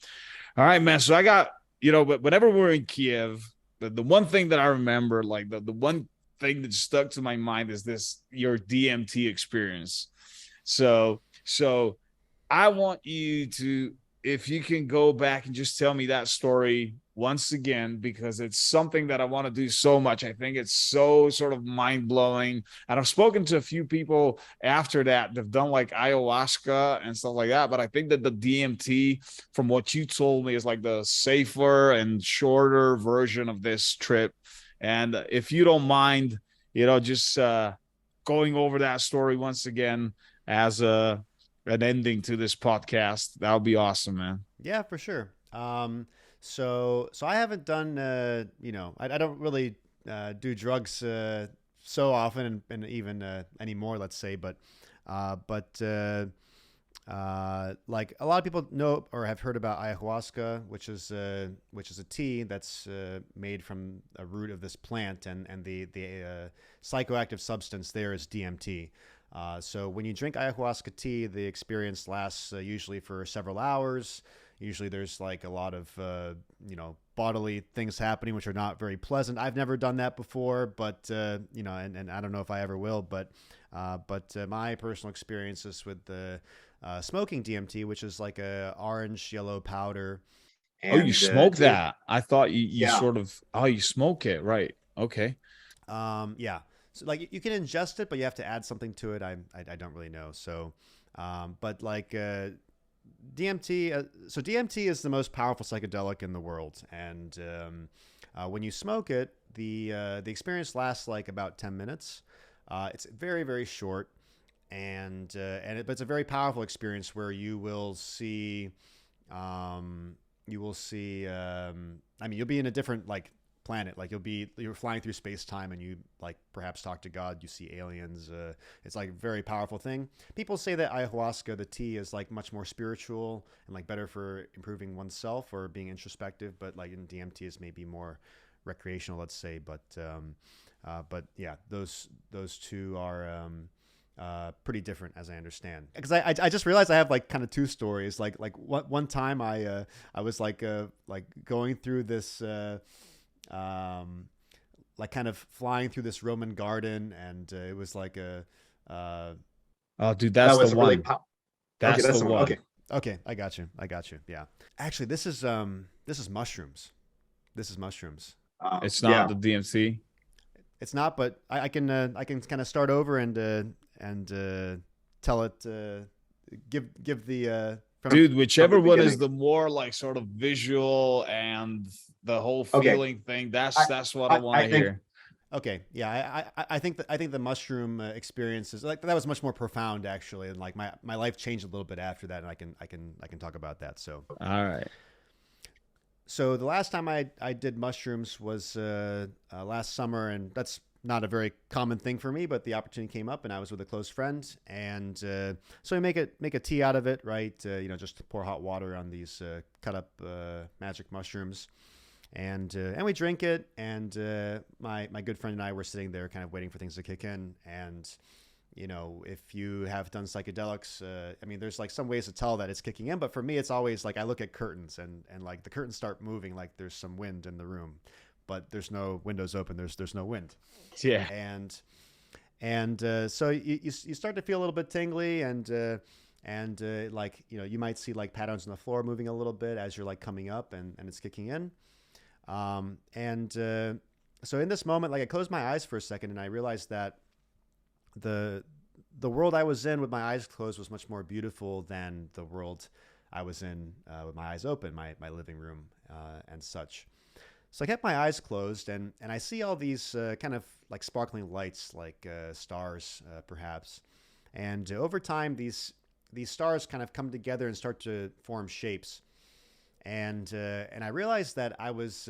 S2: All right, man. So I got, but whenever we're in Kiev, the one thing that I remember, like the one thing that stuck to my mind is your DMT experience. So I want you to, if you can go back and just tell me that story once again, because it's something that I want to do so much. I think it's so sort of mind-blowing. And I've spoken to a few people after that have done like ayahuasca and stuff like that. But I think that the DMT, from what you told me, is like the safer and shorter version of this trip. And if you don't mind, just going over that story once again as an ending to this podcast, that would be awesome, man.
S4: Yeah, for sure. So I haven't done, I don't really do drugs so often and even anymore, let's say, but like a lot of people know or have heard about ayahuasca, which is a tea that's made from a root of this plant, and the psychoactive substance there is DMT. So when you drink ayahuasca tea, the experience lasts usually for several hours. Usually there's like a lot of, bodily things happening, which are not very pleasant. I've never done that before, but, and I don't know if I ever will, but my personal experiences with the smoking DMT, which is like a orange yellow powder.
S2: And, you smoke that? I thought you sort of, you smoke it. Right. Okay.
S4: Yeah. So like you can ingest it, but you have to add something to it. I don't really know. So, but like, DMT, so DMT is the most powerful psychedelic in the world, and when you smoke it, the experience lasts like about 10 minutes. It's very, very short, but it's a very powerful experience where you will see, you'll be in a different like planet. Like you're flying through space time, and you like perhaps talk to God. You see aliens. It's like a very powerful thing. People say that ayahuasca, the tea, is like much more spiritual and like better for improving oneself or being introspective. But like in DMT is maybe more recreational, let's say. But yeah, those two are pretty different, as I understand. Because I just realized I have like kind of two stories. Like one time I was like going through this. Like kind of flying through this Roman garden, and it was like
S2: oh, dude, that's the one.
S1: Really
S2: that's the one.
S4: Okay, I got you. Yeah, actually, this is mushrooms. This is mushrooms.
S2: It's not the DMC.
S4: It's not, but I can kind of start over and tell it. Give the
S2: dude, whichever one is the more like sort of visual and the whole feeling thing. That's what I want to hear.
S4: Okay, yeah, I think the mushroom experience is like that was much more profound actually, and like my life changed a little bit after that, and I can talk about that. So
S2: all right.
S4: So the last time I did mushrooms was last summer, and that's not a very common thing for me, but the opportunity came up, and I was with a close friend, and so we make a tea out of it, right? Just pour hot water on these cut up magic mushrooms. And we drink it, and my good friend and I were sitting there kind of waiting for things to kick in, and you know, if you have done psychedelics, I mean, there's like some ways to tell that it's kicking in, but for me, it's always like I look at curtains and like the curtains start moving, like there's some wind in the room, but there's no windows open. There's no wind.
S2: Yeah.
S4: And so you start to feel a little bit tingly and like, you know, you might see like patterns on the floor moving a little bit as you're like coming up and it's kicking in. So in this moment, like I closed my eyes for a second and I realized that the world I was in with my eyes closed was much more beautiful than the world I was in with my eyes open, my living room and such. So I kept my eyes closed and I see all these kind of like sparkling lights, like stars perhaps. And over time, these stars kind of come together and start to form shapes. And I realized that I was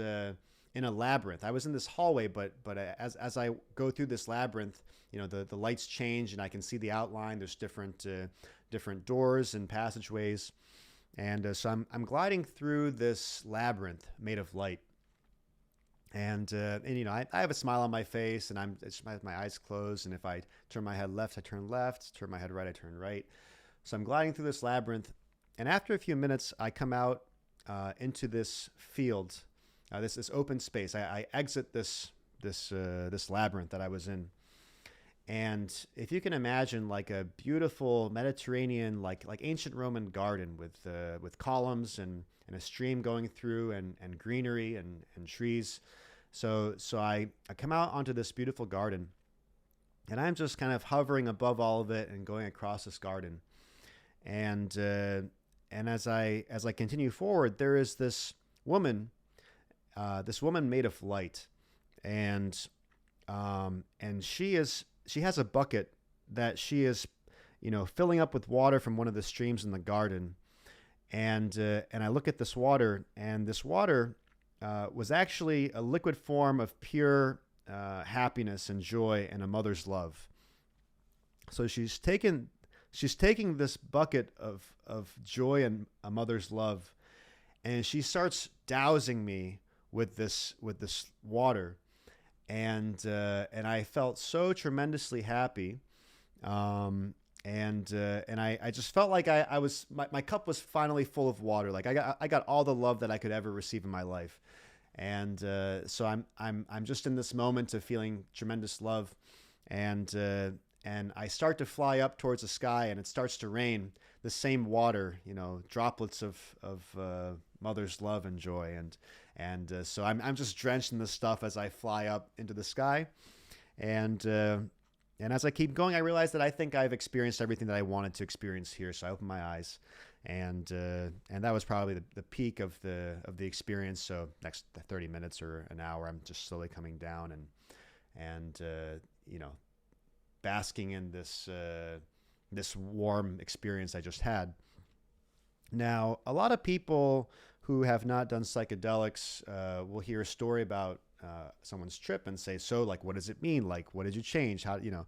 S4: in a labyrinth. I was in this hallway, but as I go through this labyrinth, you know, the lights change and I can see the outline. There's different doors and passageways, and so I'm gliding through this labyrinth made of light. And you know, I have a smile on my face, and I have my eyes closed. And if I turn my head left, I turn left. Turn my head right, I turn right. So I'm gliding through this labyrinth, and after a few minutes, I come out into this field, this open space. I exit this labyrinth that I was in, and if you can imagine, like a beautiful Mediterranean, like ancient Roman garden with columns and a stream going through and greenery and trees. So I come out onto this beautiful garden, and I'm just kind of hovering above all of it and going across this garden. And as I continue forward, there is this woman made of light, and she has a bucket that she is, you know, filling up with water from one of the streams in the garden. And I look at this water, and this water was actually a liquid form of pure happiness and joy and a mother's love. So she's taking this bucket of joy and a mother's love, and she starts dousing me with this water, and I felt so tremendously happy. And I just felt like I was my cup was finally full of water. Like I got all the love that I could ever receive in my life, and so I'm just in this moment of feeling tremendous love, and I start to fly up towards the sky, and it starts to rain the same water, you know, droplets of mother's love and joy, and so I'm just drenched in this stuff as I fly up into the sky, and as I keep going, I realize that I think I've experienced everything that I wanted to experience here. So I open my eyes, and that was probably the peak of the experience. So next 30 minutes or an hour, I'm just slowly coming down and you know, basking in this warm experience I just had. Now, a lot of people who have not done psychedelics will hear a story about someone's trip and say, so like, what does it mean? Like, what did you change? How, you know,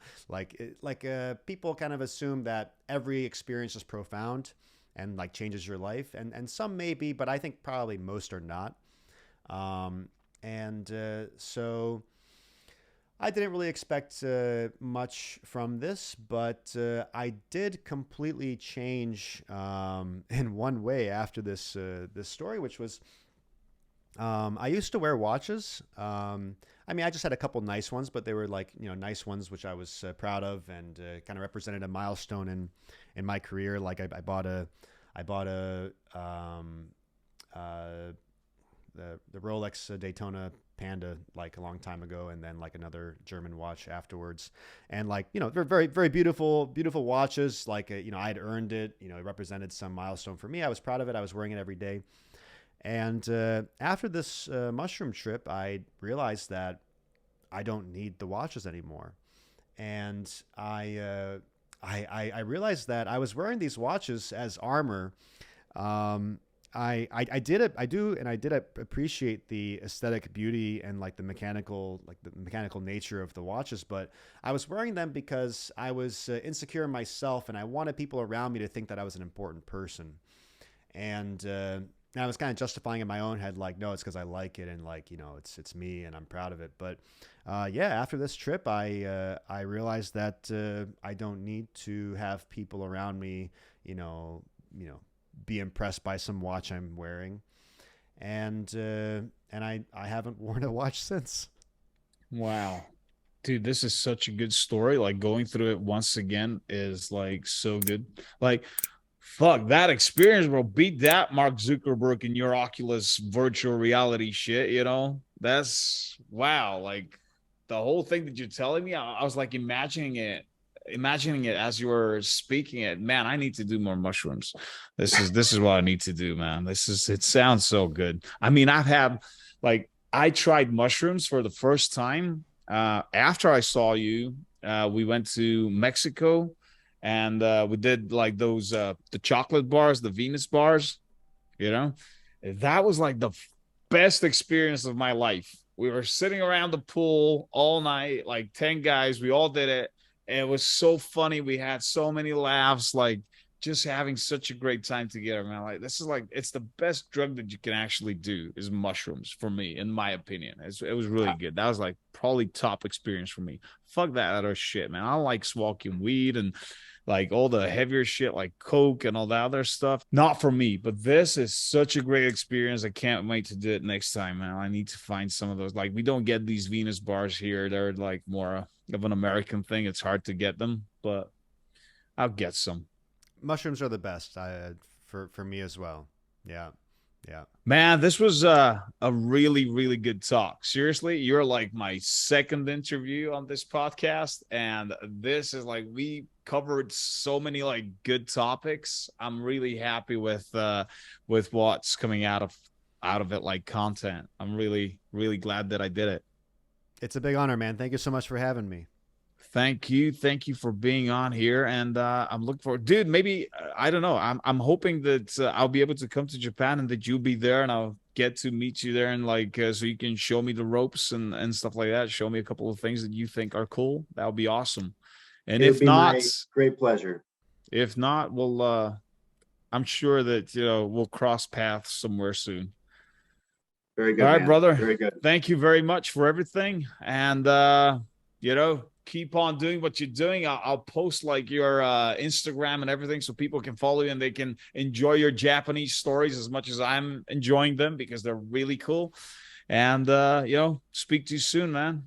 S4: people kind of assume that every experience is profound and like changes your life. And some may be, but I think probably most are not. So I didn't really expect much from this, but I did completely change in one way after this story, which was, I used to wear watches. I mean, I just had a couple nice ones, but they were like, you know, nice ones, which I was proud of and kind of represented a milestone in my career. Like I bought the Rolex Daytona Panda like a long time ago, and then like another German watch afterwards. And like, you know, they're very, very beautiful watches. Like, you know, I had earned it, you know, it represented some milestone for me. I was proud of it. I was wearing it every day. And after this mushroom trip, I realized that I don't need the watches anymore. And I realized that I was wearing these watches as armor. I did appreciate the aesthetic beauty and like the mechanical nature of the watches, but I was wearing them because I was insecure in myself, and I wanted people around me to think that I was an important person. And And I was kind of justifying in my own head, like, no, it's because I like it, and like, you know, it's me, and I'm proud of it. But yeah, after this trip, I realized that I don't need to have people around me, you know, be impressed by some watch I'm wearing, and I haven't worn a watch since.
S2: Wow. Dude, this is such a good story. Like going through it once again is like so good. Like, fuck that experience, bro. Beat that, Mark Zuckerberg, and your Oculus virtual reality shit. That's wow. Like the whole thing that you're telling me, I was like imagining it as you were speaking it. Man, I need to do more mushrooms. This is what I need to do, man. It sounds so good. I mean, I tried mushrooms for the first time after I saw you. We went to Mexico, and we did like those the chocolate bars, the Venus bars. That was like the best experience of my life. We were sitting around the pool all night, like 10 guys. We all did it. And it was so funny. We had so many laughs, like just having such a great time together, man. Like this is like it's the best drug that you can actually do is mushrooms for me, in my opinion. It was really good. That was like probably top experience for me. Fuck that other shit, man. I don't like smoking weed and like all the heavier shit like coke and all that other stuff. Not for me, but this is such a great experience. I can't wait to do it next time, man. I need to find some of those. Like we don't get these Venus bars here. They're like more of an American thing. It's hard to get them, but I'll get some.
S4: Mushrooms are the best for me as well. Yeah. Yeah.
S2: Man, this was a really, really good talk. Seriously, you're like my second interview on this podcast. And this is like we covered so many like good topics. I'm really happy with what's coming out of it, like content. I'm really, really glad that I did it.
S4: It's a big honor, man. Thank you so much for having me.
S2: Thank you for being on here, and I'm looking forward, dude. Maybe I don't know. I'm hoping that I'll be able to come to Japan and that you'll be there, and I'll get to meet you there, and like so you can show me the ropes and stuff like that. Show me a couple of things that you think are cool. That would be awesome. And if not,
S1: my great pleasure.
S2: If not, we'll I'm sure that we'll cross paths somewhere soon.
S1: Very good.
S2: All right,
S1: man.
S2: brother.
S1: Very good.
S2: Thank you very much for everything, and keep on doing what you're doing. I'll post like your Instagram and everything so people can follow you and they can enjoy your Japanese stories as much as I'm enjoying them because they're really cool. And, speak to you soon, man.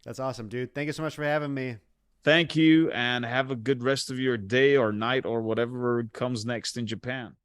S4: That's awesome, dude. Thank you so much for having me.
S2: Thank you, and have a good rest of your day or night or whatever comes next in Japan.